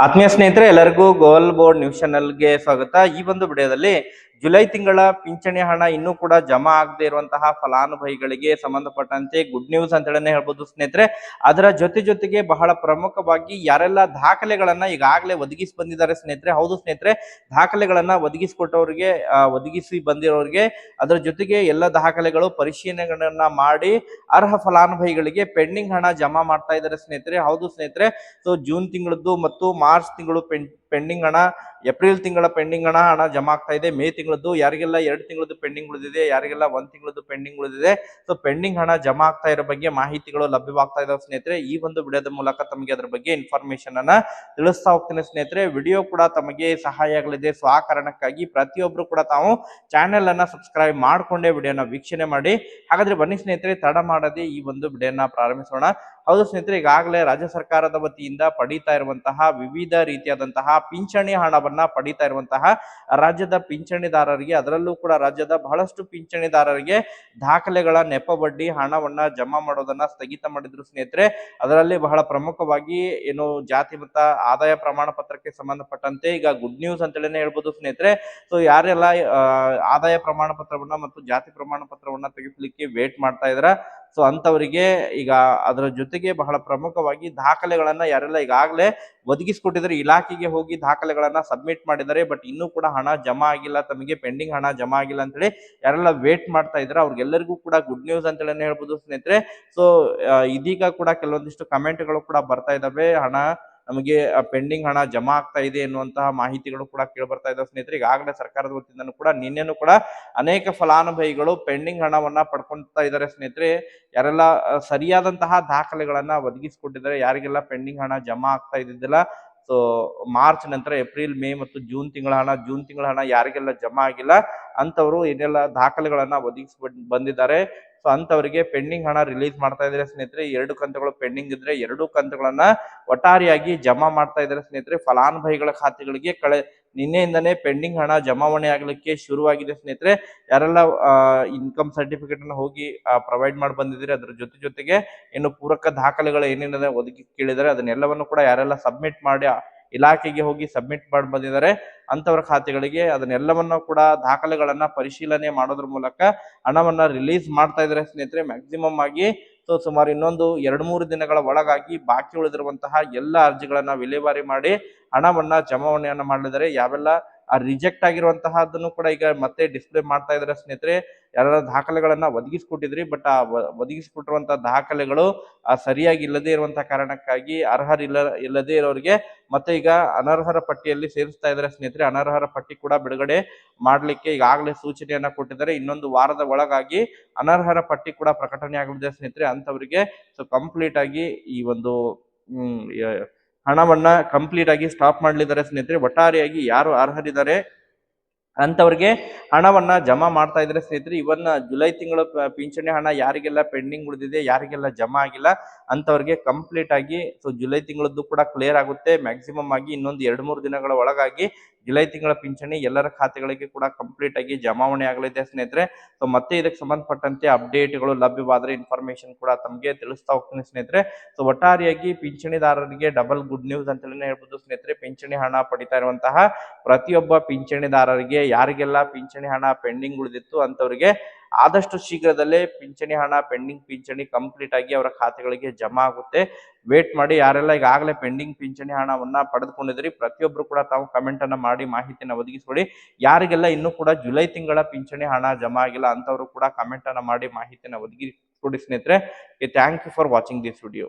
ಆತ್ಮೀಯ ಸ್ನೇಹಿತರೆ, ಎಲ್ಲರಿಗೂ ಗೋಲ್ ಬೋರ್ಡ್ ನ್ಯೂಸ್ ಚಾನೆಲ್ಗೆ ಸ್ವಾಗತ. ಈ ಒಂದು ವಿಡಿಯೋದಲ್ಲಿ ಜುಲೈ ತಿಂಗಳ ಪಿಂಚಣಿ ಹಣ ಇನ್ನೂ ಕೂಡ ಜಮಾ ಆಗದೆ ಇರುವಂತಹ ಫಲಾನುಭವಿಗಳಿಗೆ ಸಂಬಂಧಪಟ್ಟಂತೆ ಗುಡ್ ನ್ಯೂಸ್ ಅಂತ ಹೇಳನೆ ಹೇಳ್ಬೋದು ಸ್ನೇಹಿತರೆ. ಅದರ ಜೊತೆಗೆ ಬಹಳ ಪ್ರಮುಖವಾಗಿ ಯಾರೆಲ್ಲ ದಾಖಲೆಗಳನ್ನ ಈಗಾಗಲೇ ಒದಗಿಸಿ ಬಂದಿದ್ದಾರೆ ಸ್ನೇಹಿತರೆ. ಹೌದು ಸ್ನೇಹಿತರೆ, ದಾಖಲೆಗಳನ್ನ ಒದಗಿಸಿಕೊಟ್ಟವರಿಗೆ ಒದಗಿಸಿ ಬಂದಿರೋರಿಗೆ ಅದರ ಜೊತೆಗೆ ಎಲ್ಲ ದಾಖಲೆಗಳು ಪರಿಶೀಲನೆಗಳನ್ನ ಮಾಡಿ ಅರ್ಹ ಫಲಾನುಭವಿಗಳಿಗೆ ಪೆಂಡಿಂಗ್ ಹಣ ಜಮಾ ಮಾಡ್ತಾ ಇದ್ದಾರೆ ಸ್ನೇಹಿತರೆ. ಹೌದು ಸ್ನೇಹಿತರೆ, ಸೊ ಜೂನ್ ತಿಂಗಳದ್ದು ಮತ್ತು ಮಾರ್ಚ್ ತಿಂಗಳು ಪೆಂಡಿಂಗ್ ಹಣ, ಏಪ್ರಿಲ್ ತಿಂಗಳ ಪೆಂಡಿಂಗ್ ಹಣ ಜಮಾ ಆಗ್ತಾ ಇದೆ. ಮೇ ತಿಂಗಳದ್ದು ಯಾರಿಗೆಲ್ಲ 2 ತಿಂಗಳದ್ದು ಪೆಂಡಿಂಗ್ ಉಳಿದಿದೆ, ಯಾರಿಗೆಲ್ಲ 1 ತಿಂಗಳದ್ದು ಪೆಂಡಿಂಗ್ ಉಳಿದಿದೆ, ಸೊ ಪೆಂಡಿಂಗ್ ಹಣ ಜಮಾ ಆಗ್ತಾ ಇರೋ ಬಗ್ಗೆ ಮಾಹಿತಿಗಳು ಲಭ್ಯವಾಗ್ತಾ ಇದಾವೆ ಸ್ನೇಹಿತರೆ. ಈ ಒಂದು ವಿಡಿಯೋದ ಮೂಲಕ ತಮಗೆ ಅದರ ಬಗ್ಗೆ ಇನ್ಫಾರ್ಮೇಶನ್ ಅನ್ನ ತಿಳಿಸ್ತಾ ಹೋಗ್ತೀನಿ ಸ್ನೇಹಿತರೆ. ವಿಡಿಯೋ ಕೂಡ ತಮಗೆ ಸಹಾಯ ಆಗಲಿದೆ. ಸೊ ಆ ಕಾರಣಕ್ಕಾಗಿ ಪ್ರತಿಯೊಬ್ರು ಕೂಡ ತಾವು ಚಾನೆಲ್ ಅನ್ನ ಸಬ್ಸ್ಕ್ರೈಬ್ ಮಾಡ್ಕೊಂಡೇ ವಿಡಿಯೋನ ವೀಕ್ಷಣೆ ಮಾಡಿ. ಹಾಗಾದ್ರೆ ಬನ್ನಿ ಸ್ನೇಹಿತರೆ, ತಡ ಮಾಡದೆ ಈ ಒಂದು ವಿಡಿಯೋನ ಪ್ರಾರಂಭಿಸೋಣ. ಹೌದು ಸ್ನೇಹಿತರೆ, ಈಗಾಗಲೇ ರಾಜ್ಯ ಸರ್ಕಾರದ ವತಿಯಿಂದ ಪಡೀತಾ ಇರುವಂತಹ ವಿವಿಧ ರೀತಿಯಾದಂತಹ ಪಿಂಚಣಿ ಹಣವನ್ನ ಪಡೀತಾ ಇರುವಂತಹ ರಾಜ್ಯದ ಪಿಂಚಣಿದಾರರಿಗೆ, ಅದರಲ್ಲೂ ಕೂಡ ರಾಜ್ಯದ ಬಹಳಷ್ಟು ಪಿಂಚಣಿದಾರರಿಗೆ ದಾಖಲೆಗಳ ನೆಪ ಬಡ್ಡಿ ಹಣವನ್ನ ಜಮಾ ಮಾಡೋದನ್ನ ಸ್ಥಗಿತ ಮಾಡಿದ್ರು ಸ್ನೇಹಿತರೆ. ಅದರಲ್ಲಿ ಬಹಳ ಪ್ರಮುಖವಾಗಿ ಏನು ಜಾತಿ ಮತ್ತು ಆದಾಯ ಪ್ರಮಾಣ ಪತ್ರಕ್ಕೆ ಸಂಬಂಧಪಟ್ಟಂತೆ ಈಗ ಗುಡ್ ನ್ಯೂಸ್ ಅಂತೇಳಿ ಹೇಳ್ಬೋದು ಸ್ನೇಹಿತರೆ. ಸೊ ಯಾರೆಲ್ಲ ಆದಾಯ ಪ್ರಮಾಣ ಪತ್ರವನ್ನ ಮತ್ತು ಜಾತಿ ಪ್ರಮಾಣ ಪತ್ರವನ್ನ ತೆಗೆಸಲಿಕ್ಕೆ ವೇಟ್ ಮಾಡ್ತಾ ಇದ್ರ, ಸೊ ಅಂತವರಿಗೆ ಈಗ ಅದರ ಜೊತೆಗೆ ಬಹಳ ಪ್ರಮುಖವಾಗಿ ದಾಖಲೆಗಳನ್ನ ಯಾರೆಲ್ಲ ಈಗಾಗಲೇ ಒದಗಿಸಿಕೊಟ್ಟಿದ್ದಾರೆ, ಇಲಾಖೆಗೆ ಹೋಗಿ ದಾಖಲೆಗಳನ್ನ ಸಬ್ಮಿಟ್ ಮಾಡಿದ್ದಾರೆ, ಬಟ್ ಇನ್ನೂ ಕೂಡ ಹಣ ಜಮಾ ಆಗಿಲ್ಲ, ತಮಗೆ ಪೆಂಡಿಂಗ್ ಹಣ ಜಮಾ ಆಗಿಲ್ಲ ಅಂತೇಳಿ ಯಾರೆಲ್ಲ ವೇಟ್ ಮಾಡ್ತಾ ಇದ್ದಾರೆ ಅವ್ರಿಗೆಲ್ಲರಿಗೂ ಕೂಡ ಗುಡ್ ನ್ಯೂಸ್ ಅಂತೇಳಿ ಹೇಳ್ಬೋದು ಸ್ನೇಹಿತರೆ. ಸೊ ಇದೀಗ ಕೂಡ ಕೆಲವೊಂದಿಷ್ಟು ಕಮೆಂಟ್ಗಳು ಕೂಡ ಬರ್ತಾ ಇದಾವೆ, ಹಣ ನಮಗೆ ಪೆಂಡಿಂಗ್ ಹಣ ಜಮಾ ಆಗ್ತಾ ಇದೆ ಎನ್ನುವಂತಹ ಮಾಹಿತಿಗಳು ಕೂಡ ಕೇಳಿ ಬರ್ತಾ ಇದಾವೆ ಸ್ನೇಹಿತರೆ. ಈಗಾಗಲೇ ಸರ್ಕಾರದ ವತಿಯಿಂದನೂ ಕೂಡ ನಿನ್ನೆನೂ ಕೂಡ ಅನೇಕ ಫಲಾನುಭವಿಗಳು ಪೆಂಡಿಂಗ್ ಹಣವನ್ನ ಪಡ್ಕೊಂತಾ ಇದ್ದಾರೆ ಸ್ನೇಹಿತರೆ. ಯಾರೆಲ್ಲ ಸರಿಯಾದಂತಹ ದಾಖಲೆಗಳನ್ನ ಒದಗಿಸಿಕೊಟ್ಟಿದ್ದಾರೆ, ಯಾರಿಗೆಲ್ಲ ಪೆಂಡಿಂಗ್ ಹಣ ಜಮಾ ಆಗ್ತಾ ಇದ್ದಿದ್ದಿಲ್ಲ, ಸೊ ಮಾರ್ಚ್ ನಂತರ ಏಪ್ರಿಲ್, ಮೇ ಮತ್ತು ಜೂನ್ ತಿಂಗಳ ಹಣ ಯಾರಿಗೆಲ್ಲ ಜಮಾ ಆಗಿಲ್ಲ ಅಂತವರು ಏನೆಲ್ಲ ದಾಖಲೆಗಳನ್ನ ಒದಗಿಸಿ ಬಂದಿದ್ದಾರೆ, ಸೊ ಅಂತವರಿಗೆ ಪೆಂಡಿಂಗ್ ಹಣ ರಿಲೀಸ್ ಮಾಡ್ತಾ ಇದ್ದಾರೆ ಸ್ನೇಹಿತರೆ. 2 ಕಂತುಗಳು ಪೆಂಡಿಂಗ್ ಇದ್ರೆ 2 ಕಂತುಗಳನ್ನ ಒಟ್ಟಾರೆಯಾಗಿ ಜಮಾ ಮಾಡ್ತಾ ಇದ್ದಾರೆ ಸ್ನೇಹಿತರೆ. ಫಲಾನುಭವಿಗಳ ಖಾತೆಗಳಿಗೆ ನಿನ್ನೆಯಿಂದನೇ ಪೆಂಡಿಂಗ್ ಹಣ ಜಮಾವಣೆ ಆಗ್ಲಿಕ್ಕೆ ಶುರುವಾಗಿದೆ ಸ್ನೇಹಿತರೆ. ಯಾರೆಲ್ಲ ಇನ್ಕಮ್ ಸರ್ಟಿಫಿಕೇಟ್ ಅನ್ನ ಹೋಗಿ ಪ್ರೊವೈಡ್ ಮಾಡಿ ಬಂದಿದ್ರೆ, ಅದ್ರ ಜೊತೆಗೆ ಇನ್ನು ಪೂರಕ ದಾಖಲೆಗಳು ಏನೇನ ಒದಗಿ ಕೇಳಿದರೆ ಅದನ್ನೆಲ್ಲವನ್ನು ಕೂಡ ಯಾರೆಲ್ಲ ಸಬ್ಮಿಟ್ ಮಾಡಿ ಇಲಾಖೆಗೆ ಹೋಗಿ ಸಬ್ಮಿಟ್ ಮಾಡಿ ಬಂದಿದ್ದಾರೆ ಅಂತವರ ಖಾತೆಗಳಿಗೆ ಅದನ್ನೆಲ್ಲವನ್ನ ಕೂಡ ದಾಖಲೆಗಳನ್ನ ಪರಿಶೀಲನೆ ಮಾಡೋದ್ರ ಮೂಲಕ ಹಣವನ್ನ ರಿಲೀಸ್ ಮಾಡ್ತಾ ಇದ್ದಾರೆ ಸ್ನೇಹಿತರೆ. ಮ್ಯಾಕ್ಸಿಮಮ್ ಆಗಿ ಸೊ ಸುಮಾರು ಇನ್ನೊಂದು 2-3 ದಿನಗಳ ಒಳಗಾಗಿ ಬಾಕಿ ಉಳಿದಿರುವಂತಹ ಎಲ್ಲ ಅರ್ಜಿಗಳನ್ನ ವಿಲೇವಾರಿ ಮಾಡಿ ಹಣವನ್ನ ಜಮಾವಣೆಯನ್ನ ಮಾಡಿದರೆ, ಯಾವೆಲ್ಲ ರಿಜೆಕ್ಟ್ ಆಗಿರುವಂತಹದನ್ನು ಕೂಡ ಈಗ ಮತ್ತೆ ಡಿಸ್ಪ್ಲೇ ಮಾಡ್ತಾ ಇದ್ದಾರೆ ಸ್ನೇಹಿತರೆ. ಯಾರೆಲ್ಲ ದಾಖಲೆಗಳನ್ನ ಒದಗಿಸಿಕೊಟ್ಟಿದ್ರಿ, ಬಟ್ ಆ ಒದಗಿಸಿಕೊಟ್ಟಿರುವಂತಹ ದಾಖಲೆಗಳು ಸರಿಯಾಗಿ ಇಲ್ಲದೆ ಇರುವಂತಹ ಕಾರಣಕ್ಕಾಗಿ ಇಲ್ಲದೆ ಇರೋರಿಗೆ ಮತ್ತೆ ಈಗ ಅನರ್ಹರ ಪಟ್ಟಿಯಲ್ಲಿ ಸೇರಿಸ್ತಾ ಇದ್ದಾರೆ ಸ್ನೇಹಿತರೆ. ಅನರ್ಹರ ಪಟ್ಟಿ ಕೂಡ ಬಿಡುಗಡೆ ಮಾಡ್ಲಿಕ್ಕೆ ಈಗಾಗಲೇ ಸೂಚನೆಯನ್ನ ಕೊಟ್ಟಿದ್ದಾರೆ. ಇನ್ನೊಂದು ವಾರದ ಒಳಗಾಗಿ ಅನರ್ಹರ ಪಟ್ಟಿ ಕೂಡ ಪ್ರಕಟಣೆ ಆಗಲಿದೆ ಸ್ನೇಹಿತರೆ. ಅಂತವರಿಗೆ ಸೊ ಕಂಪ್ಲೀಟ್ ಆಗಿ ಈ ಒಂದು ಹಣವನ್ನ ಕಂಪ್ಲೀಟ್ ಆಗಿ ಸ್ಟಾಪ್ ಮಾಡ್ಲಿದ್ದಾರೆ ಸ್ನೇಹಿತರೆ. ಒಟ್ಟಾರೆಯಾಗಿ ಯಾರು ಅರ್ಹರಿದ್ದಾರೆ ಅಂತವ್ರಿಗೆ ಹಣವನ್ನ ಜಮಾ ಮಾಡ್ತಾ ಇದ್ರೆ ಸ್ನೇಹಿತರೆ. ಇವನ್ ಜುಲೈ ತಿಂಗಳ ಪಿಂಚಣಿ ಹಣ ಯಾರಿಗೆಲ್ಲ ಪೆಂಡಿಂಗ್ ಉಳಿದಿದೆ, ಯಾರಿಗೆಲ್ಲ ಜಮಾ ಆಗಿಲ್ಲ ಅಂತವ್ರಿಗೆ ಕಂಪ್ಲೀಟ್ ಆಗಿ ಸೊ ಜುಲೈ ತಿಂಗಳದ್ದು ಕೂಡ ಕ್ಲಿಯರ್ ಆಗುತ್ತೆ. ಮ್ಯಾಕ್ಸಿಮಮ್ ಆಗಿ ಇನ್ನೊಂದು 2-3 ದಿನಗಳ ಒಳಗಾಗಿ ಜುಲೈ ತಿಂಗಳ ಪಿಂಚಣಿ ಎಲ್ಲರ ಖಾತೆಗಳಿಗೆ ಕೂಡ ಕಂಪ್ಲೀಟ್ ಆಗಿ ಜಮಾವಣೆ ಆಗಲಿದೆ ಸ್ನೇಹಿತರೆ. ಸೊ ಮತ್ತೆ ಇದಕ್ಕೆ ಸಂಬಂಧಪಟ್ಟಂತೆ ಅಪ್ಡೇಟ್ಗಳು ಲಭ್ಯವಾದ್ರೆ ಇನ್ಫಾರ್ಮೇಶನ್ ಕೂಡ ತಮಗೆ ತಿಳಿಸ್ತಾ ಹೋಗ್ತೀನಿ ಸ್ನೇಹಿತರೆ. ಸೊ ಒಟ್ಟಾರೆಯಾಗಿ ಪಿಂಚಣಿದಾರರಿಗೆ ಡಬಲ್ ಗುಡ್ ನ್ಯೂಸ್ ಅಂತಲೇ ಹೇಳ್ಬೋದು ಸ್ನೇಹಿತರೆ. ಪಿಂಚಣಿ ಹಣ ಪಡಿತಾ ಇರುವಂತಹ ಪ್ರತಿಯೊಬ್ಬ ಪಿಂಚಣಿದಾರರಿಗೆ, ಯಾರಿಗೆಲ್ಲ ಪಿಂಚಣಿ ಹಣ ಪೆಂಡಿಂಗ್ ಉಳಿದಿತ್ತು ಅಂತವರಿಗೆ ಆದಷ್ಟು ಶೀಘ್ರದಲ್ಲೇ ಪಿಂಚಣಿ ಹಣ, ಪೆಂಡಿಂಗ್ ಪಿಂಚಣಿ ಕಂಪ್ಲೀಟ್ ಆಗಿ ಅವರ ಖಾತೆಗಳಿಗೆ ಜಮಾ ಆಗುತ್ತೆ. ವೇಟ್ ಮಾಡಿ. ಯಾರೆಲ್ಲ ಈಗಾಗಲೇ ಪೆಂಡಿಂಗ್ ಪಿಂಚಣಿ ಹಣವನ್ನ ಪಡೆದುಕೊಂಡಿದ್ರಿ ಪ್ರತಿಯೊಬ್ರು ಕೂಡ ತಾವು ಕಮೆಂಟ್ ಅನ್ನ ಮಾಡಿ ಮಾಹಿತಿನ ಒದಗಿಸಿಕೊಡಿ. ಯಾರಿಗೆಲ್ಲ ಇನ್ನೂ ಕೂಡ ಜುಲೈ ತಿಂಗಳ ಪಿಂಚಣಿ ಹಣ ಜಮಾ ಆಗಿಲ್ಲ ಅಂತವರು ಕೂಡ ಕಮೆಂಟ್ ಅನ್ನ ಮಾಡಿ ಮಾಹಿತಿನ ಒದಗಿಸಿಕೊಡಿ ಸ್ನೇಹಿತರೆ. Thank you for watching this video.